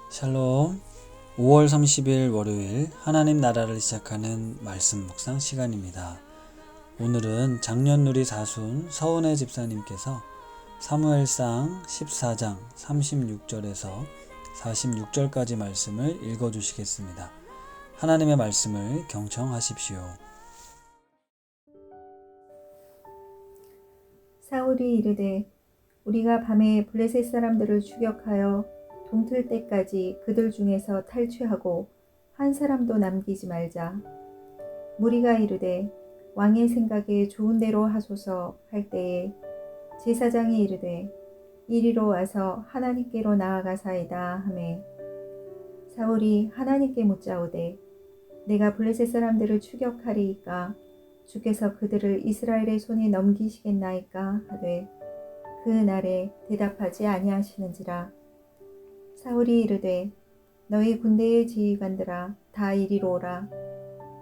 샬롬. 5월 30일 월요일 하나님 나라를 시작하는 말씀 묵상 시간입니다. 오늘은 장년누리 사순 서은혜 집사님께서 사무엘상 14장 36절에서 46절까지 말씀을 읽어주시겠습니다. 하나님의 말씀을 경청하십시오. 사울이 이르되 우리가 밤에 블레셋 사람들을 추격하여 동틀 때까지 그들 중에서 탈취하고 한 사람도 남기지 말자. 무리가 이르되 왕의 생각에 좋은 대로 하소서 할 때에 제사장이 이르되 이리로 와서 하나님께로 나아가사이다 하매 사울이 하나님께 묻자오되 내가 블레셋 사람들을 추격하리이까 주께서 그들을 이스라엘의 손에 넘기시겠나이까 하되 그 날에 대답하지 아니하시는지라. 사울이 이르되 너희 군대의 지휘관들아 다 이리로 오라.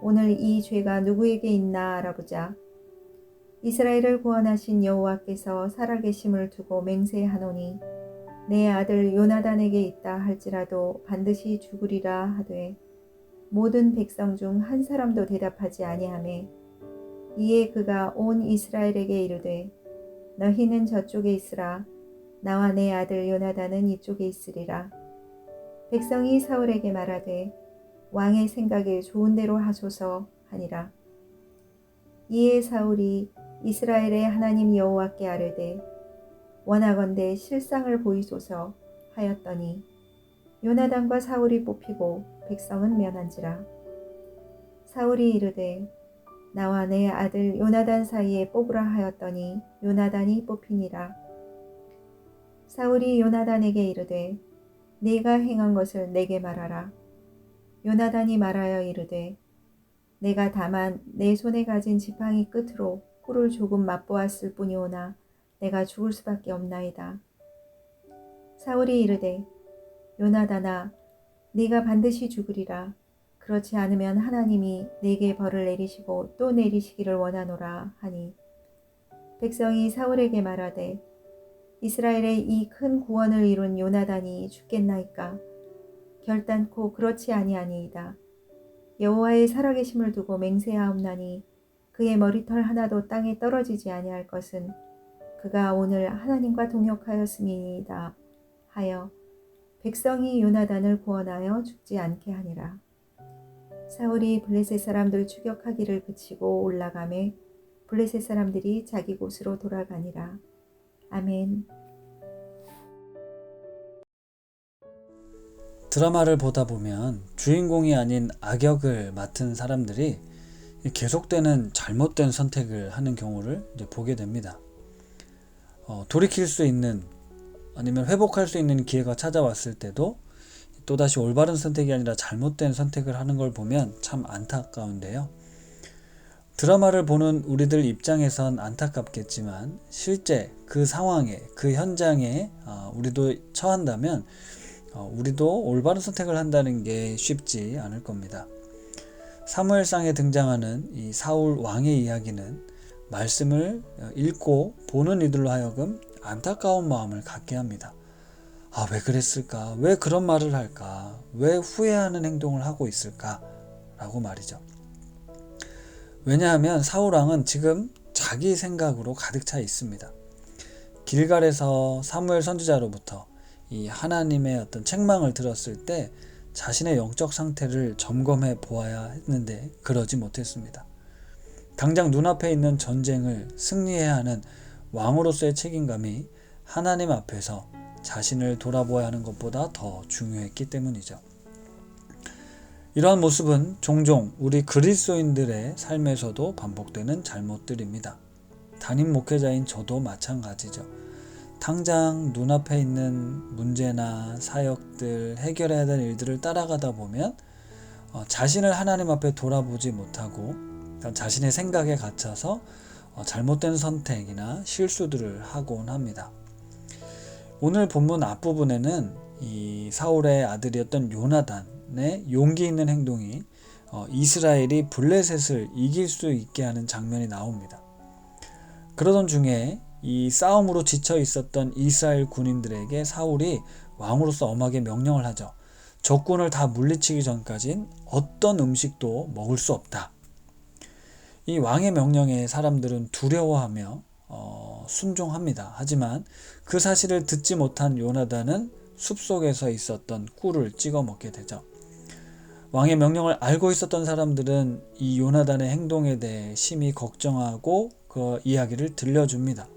오늘 이 죄가 누구에게 있나 알아보자. 이스라엘을 구원하신 여호와께서 살아계심을 두고 맹세하노니 내 아들 요나단에게 있다 할지라도 반드시 죽으리라 하되 모든 백성 중 한 사람도 대답하지 아니하매 이에 그가 온 이스라엘에게 이르되 너희는 저쪽에 있으라. 나와 내 아들 요나단은 이쪽에 있으리라. 백성이 사울에게 말하되 왕의 생각에 좋은 대로 하소서 하니라. 이에 사울이 이스라엘의 하나님 여호와께 아뢰되 원하건대 실상을 보이소서 하였더니 요나단과 사울이 뽑히고 백성은 면한지라. 사울이 이르되 나와 내 아들 요나단 사이에 뽑으라 하였더니 요나단이 뽑히니라. 사울이 요나단에게 이르되 네가 행한 것을 내게 말하라. 요나단이 말하여 이르되 내가 다만 내 손에 가진 지팡이 끝으로 꿀을 조금 맛보았을 뿐이오나 내가 죽을 수밖에 없나이다. 사울이 이르되 요나단아 네가 반드시 죽으리라. 그렇지 않으면 하나님이 네게 벌을 내리시고 또 내리시기를 원하노라 하니 백성이 사울에게 말하되 이스라엘의 이 큰 구원을 이룬 요나단이 죽겠나이까. 결단코 그렇지 아니하니이다. 여호와의 살아계심을 두고 맹세하옵나니 그의 머리털 하나도 땅에 떨어지지 아니할 것은 그가 오늘 하나님과 동역하였음이니이다 하여 백성이 요나단을 구원하여 죽지 않게 하니라. 사울이 블레셋 사람들 추격하기를 그치고 올라가매 블레셋 사람들이 자기 곳으로 돌아가니라. 아멘. 드라마를 보다 보면 주인공이 아닌 악역을 맡은 사람들이 계속되는 잘못된 선택을 하는 경우를 이제 보게 됩니다. 돌이킬 수 있는 아니면 회복할 수 있는 기회가 찾아왔을 때도 또다시 올바른 선택이 아니라 잘못된 선택을 하는 걸 보면 참 안타까운데요. 드라마를 보는 우리들 입장에선 안타깝겠지만 실제 그 상황에 그 현장에 우리도 처한다면 우리도 올바른 선택을 한다는 게 쉽지 않을 겁니다. 사무엘상에 등장하는 이 사울 왕의 이야기는 말씀을 읽고 보는 이들로 하여금 안타까운 마음을 갖게 합니다. 왜 그랬을까? 왜 그런 말을 할까? 왜 후회하는 행동을 하고 있을까? 라고 말이죠. 왜냐하면 사울왕은 지금 자기 생각으로 가득 차 있습니다. 길갈에서 사무엘 선지자로부터 이 하나님의 어떤 책망을 들었을 때 자신의 영적 상태를 점검해 보아야 했는데 그러지 못했습니다. 당장 눈앞에 있는 전쟁을 승리해야 하는 왕으로서의 책임감이 하나님 앞에서 자신을 돌아보아야 하는 것보다 더 중요했기 때문이죠. 이러한 모습은 종종 우리 그리스도인들의 삶에서도 반복되는 잘못들입니다. 담임 목회자인 저도 마찬가지죠. 당장 눈앞에 있는 문제나 사역들, 해결해야 될 일들을 따라가다 보면 자신을 하나님 앞에 돌아보지 못하고 자신의 생각에 갇혀서 잘못된 선택이나 실수들을 하곤 합니다. 오늘 본문 앞부분에는 이 사울의 아들이었던 요나단의 용기 있는 행동이 이스라엘이 블레셋을 이길 수 있게 하는 장면이 나옵니다. 그러던 중에 이 싸움으로 지쳐 있었던 이스라엘 군인들에게 사울이 왕으로서 엄하게 명령을 하죠. 적군을 다 물리치기 전까진 어떤 음식도 먹을 수 없다. 이 왕의 명령에 사람들은 두려워하며 순종합니다. 하지만 그 사실을 듣지 못한 요나단은 숲속에서 있었던 꿀을 찍어 먹게 되죠. 왕의 명령을 알고 있었던 사람들은 이 요나단의 행동에 대해 심히 걱정하고 그 이야기를 들려줍니다.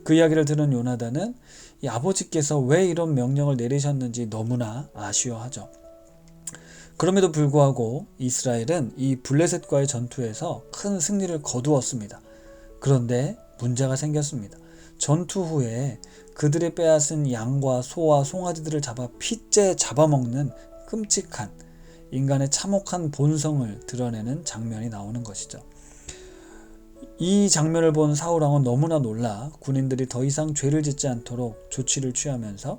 그 이야기를 들은 요나단은 이 아버지께서 왜 이런 명령을 내리셨는지 너무나 아쉬워하죠. 그럼에도 불구하고 이스라엘은 이 블레셋과의 전투에서 큰 승리를 거두었습니다. 그런데 문제가 생겼습니다. 전투 후에 그들이 빼앗은 양과 소와 송아지들을 잡아 핏째 잡아먹는 끔찍한 인간의 참혹한 본성을 드러내는 장면이 나오는 것이죠. 이 장면을 본 사울왕은 너무나 놀라 군인들이 더 이상 죄를 짓지 않도록 조치를 취하면서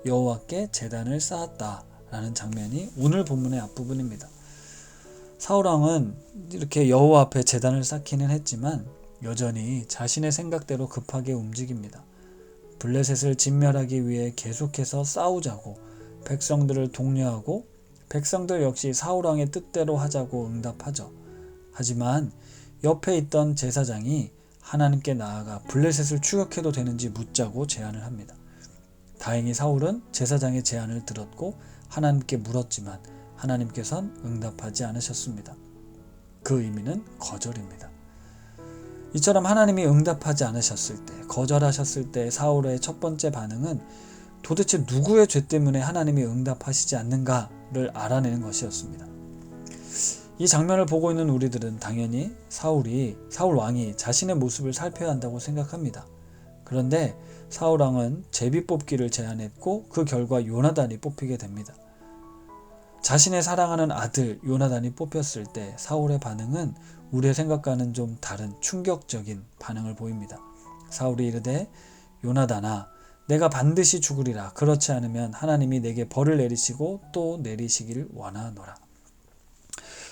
여호와께 제단을 쌓았다라는 장면이 오늘 본문의 앞부분입니다. 사울왕은 이렇게 여호와 앞에 제단을 쌓기는 했지만 여전히 자신의 생각대로 급하게 움직입니다. 블레셋을 진멸하기 위해 계속해서 싸우자고 백성들을 독려하고 백성들 역시 사울왕의 뜻대로 하자고 응답하죠. 하지만 옆에 있던 제사장이 하나님께 나아가 블레셋을 추격해도 되는지 묻자고 제안을 합니다. 다행히 사울은 제사장의 제안을 들었고 하나님께 물었지만 하나님께선 응답하지 않으셨습니다. 그 의미는 거절입니다. 이처럼 하나님이 응답하지 않으셨을 때, 거절하셨을 때 사울의 첫 번째 반응은 도대체 누구의 죄 때문에 하나님이 응답하시지 않는가를 알아내는 것이었습니다. 이 장면을 보고 있는 우리들은 당연히 사울 왕이 자신의 모습을 살펴야 한다고 생각합니다. 그런데 사울 왕은 제비 뽑기를 제안했고 그 결과 요나단이 뽑히게 됩니다. 자신의 사랑하는 아들 요나단이 뽑혔을 때 사울의 반응은 우리의 생각과는 좀 다른 충격적인 반응을 보입니다. 사울이 이르되 요나단아 내가 반드시 죽으리라. 그렇지 않으면 하나님이 내게 벌을 내리시고 또 내리시기를 원하노라.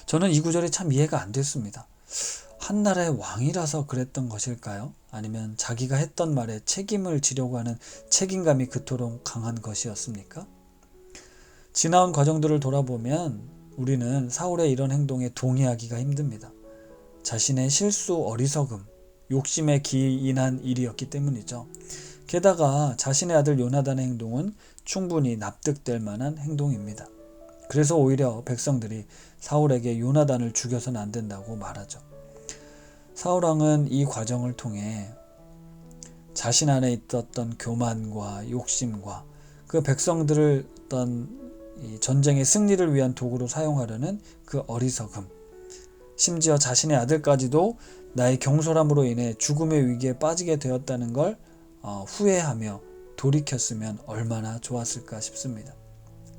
저는 이 구절이 참 이해가 안 됐습니다. 한 나라의 왕이라서 그랬던 것일까요? 아니면 자기가 했던 말에 책임을 지려고 하는 책임감이 그토록 강한 것이었습니까? 지나온 과정들을 돌아보면 우리는 사울의 이런 행동에 동의하기가 힘듭니다. 자신의 실수, 어리석음, 욕심에 기인한 일이었기 때문이죠. 게다가 자신의 아들 요나단의 행동은 충분히 납득될 만한 행동입니다. 그래서 오히려 백성들이 사울에게 요나단을 죽여서는 안 된다고 말하죠. 사울왕은 이 과정을 통해 자신 안에 있었던 교만과 욕심과 그 백성들을 어떤 이 전쟁의 승리를 위한 도구로 사용하려는 그 어리석음, 심지어 자신의 아들까지도 나의 경솔함으로 인해 죽음의 위기에 빠지게 되었다는 걸 후회하며 돌이켰으면 얼마나 좋았을까 싶습니다.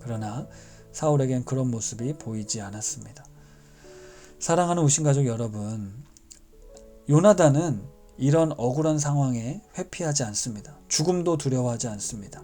그러나 사울에겐 그런 모습이 보이지 않았습니다. 사랑하는 우신가족 여러분, 요나단은 이런 억울한 상황에 회피하지 않습니다. 죽음도 두려워하지 않습니다.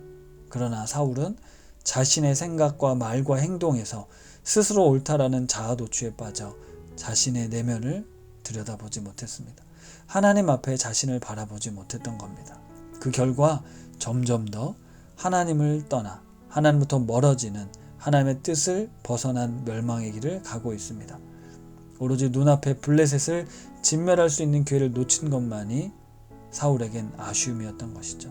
그러나 사울은 자신의 생각과 말과 행동에서 스스로 옳다라는 자아도취에 빠져 자신의 내면을 들여다보지 못했습니다. 하나님 앞에 자신을 바라보지 못했던 겁니다. 그 결과 점점 더 하나님을 떠나 하나님부터 멀어지는 하나님의 뜻을 벗어난 멸망의 길을 가고 있습니다. 오로지 눈앞에 블레셋을 진멸할 수 있는 기회를 놓친 것만이 사울에겐 아쉬움이었던 것이죠.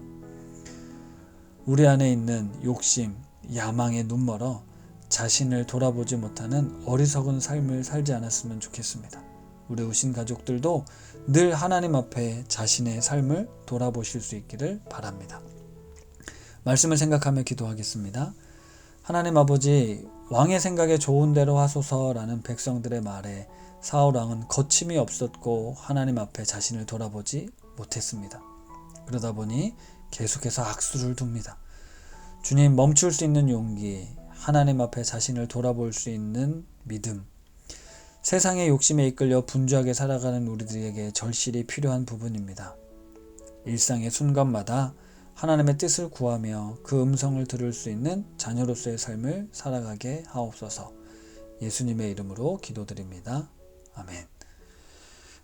우리 안에 있는 욕심, 야망에 눈멀어 자신을 돌아보지 못하는 어리석은 삶을 살지 않았으면 좋겠습니다. 우리 우신 가족들도 늘 하나님 앞에 자신의 삶을 돌아보실 수 있기를 바랍니다. 말씀을 생각하며 기도하겠습니다. 하나님 아버지, 왕의 생각에 좋은 대로 하소서라는 백성들의 말에 사울 왕은 거침이 없었고 하나님 앞에 자신을 돌아보지 못했습니다. 그러다 보니 계속해서 악수를 둡니다. 주님, 멈출 수 있는 용기, 하나님 앞에 자신을 돌아볼 수 있는 믿음, 세상의 욕심에 이끌려 분주하게 살아가는 우리들에게 절실히 필요한 부분입니다. 일상의 순간마다 하나님의 뜻을 구하며 그 음성을 들을 수 있는 자녀로서의 삶을 살아가게 하옵소서. 예수님의 이름으로 기도드립니다. 아멘.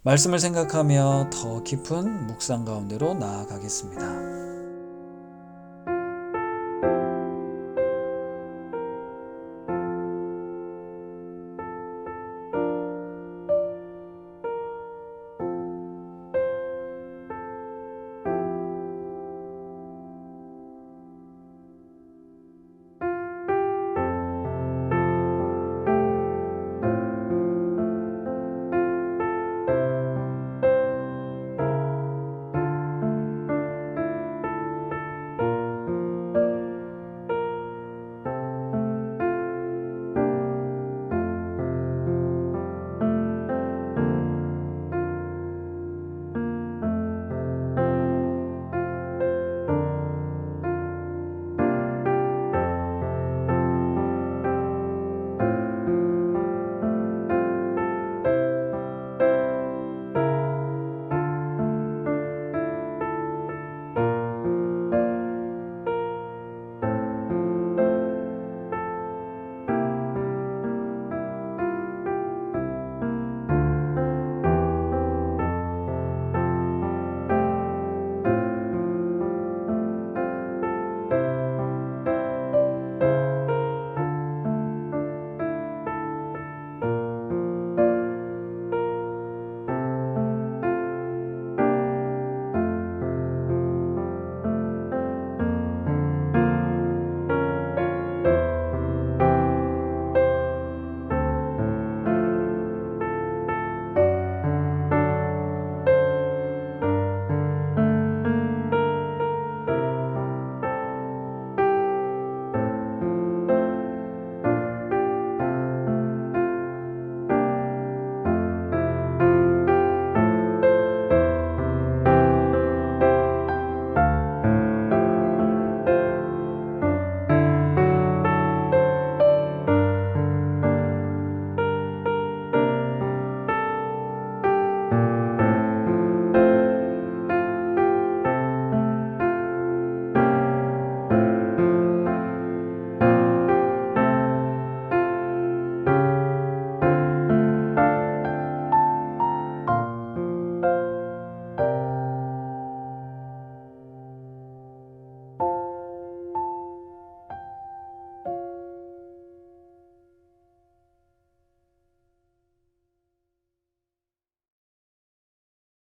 말씀을 생각하며 더 깊은 묵상 가운데로 나아가겠습니다.